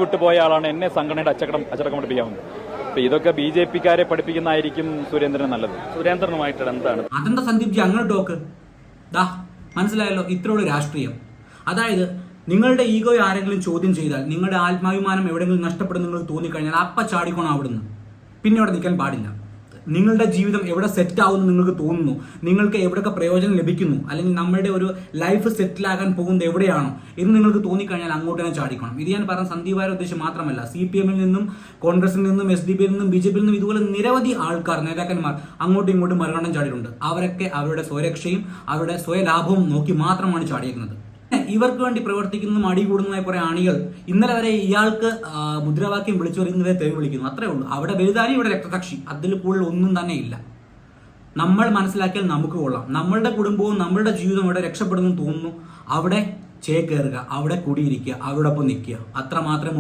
വിട്ടുപോയ ആളാണ് എന്നെ സംഘടനയുടെ അച്ചടക്കം പഠിപ്പിക്കാവുന്നത്. അപ്പൊ ഇതൊക്കെ BJP-ക്കാരെ പഠിപ്പിക്കുന്നതായിരിക്കും സുരേന്ദ്രന് നല്ലത്. സുരേന്ദ്രനുമായിട്ട് എന്താണ് അതെന്താ സന്ദീപ് ജി അങ്ങനെ ടോക്ക്? ദാ മനസ്സിലായല്ലോ, ഇത്രയുള്ള രാഷ്ട്രീയം. അതായത് നിങ്ങളുടെ ഈഗോ ആരെങ്കിലും ചോദ്യം ചെയ്താൽ, നിങ്ങളുടെ ആത്മാഭിമാനം എവിടെയെങ്കിലും നഷ്ടപ്പെടുന്ന നിങ്ങൾ തോന്നിക്കഴിഞ്ഞാൽ അപ്പ ചാടിക്കോണം അവിടുന്ന്. പിന്നെ അവിടെ നിൽക്കാൻ പാടില്ല. നിങ്ങളുടെ ജീവിതം എവിടെ സെറ്റ് ആവുമെന്ന് നിങ്ങൾക്ക് തോന്നുന്നു, നിങ്ങൾക്ക് എവിടെയൊക്കെ പ്രയോജനം ലഭിക്കുന്നു, അല്ലെങ്കിൽ നമ്മുടെ ഒരു ലൈഫ് സെറ്റിലാകാൻ പോകുന്നത് എവിടെയാണോ എന്ന് നിങ്ങൾക്ക് തോന്നിക്കഴിഞ്ഞാൽ അങ്ങോട്ട് തന്നെ ചാടിക്കണം. ഇത് ഞാൻ പറഞ്ഞ സന്ദീപ് വാര്യരുടെ ഉദ്ദേശം മാത്രമല്ല. CPM-ൽ നിന്നും, കോൺഗ്രസിൽ നിന്നും, SDP-ൽ നിന്നും, BJP-ൽ നിന്നും ഇതുപോലെ നിരവധി ആൾക്കാർ, നേതാക്കന്മാർ അങ്ങോട്ടും ഇങ്ങോട്ടും മറുകണ്ഠം ചാടിയിട്ടുണ്ട്. അവരൊക്കെ അവരുടെ സ്വരക്ഷയും അവരുടെ സ്വയലാഭവും നോക്കി മാത്രമാണ് ചാടിയേക്കുന്നത്. ഇവർക്ക് വേണ്ടി പ്രവർത്തിക്കുന്നതും അടികൂടുന്നതായ കുറെ ആണികൾ ഇന്നലെ വരെ ഇയാൾക്ക് മുദ്രാവാക്യം വിളിച്ചു വരുന്നവരെ തെരുവ് വിളിക്കുന്നു. അത്രേ ഉള്ളൂ. അവിടെ വലുതാനും ഇവിടെ രക്തസാക്ഷി, അതിൽ കൂടുതൽ ഒന്നും തന്നെ ഇല്ല. നമ്മൾ മനസ്സിലാക്കിയാൽ നമുക്ക് കൊള്ളാം. നമ്മളുടെ കുടുംബവും നമ്മളുടെ ജീവിതവും ഇവിടെ രക്ഷപ്പെടുന്നു തോന്നുന്നു, അവിടെ ചേക്കേറുക, അവിടെ കുടിയിരിക്കുക, അവരോടൊപ്പം നിൽക്കുക, അത്ര മാത്രമേ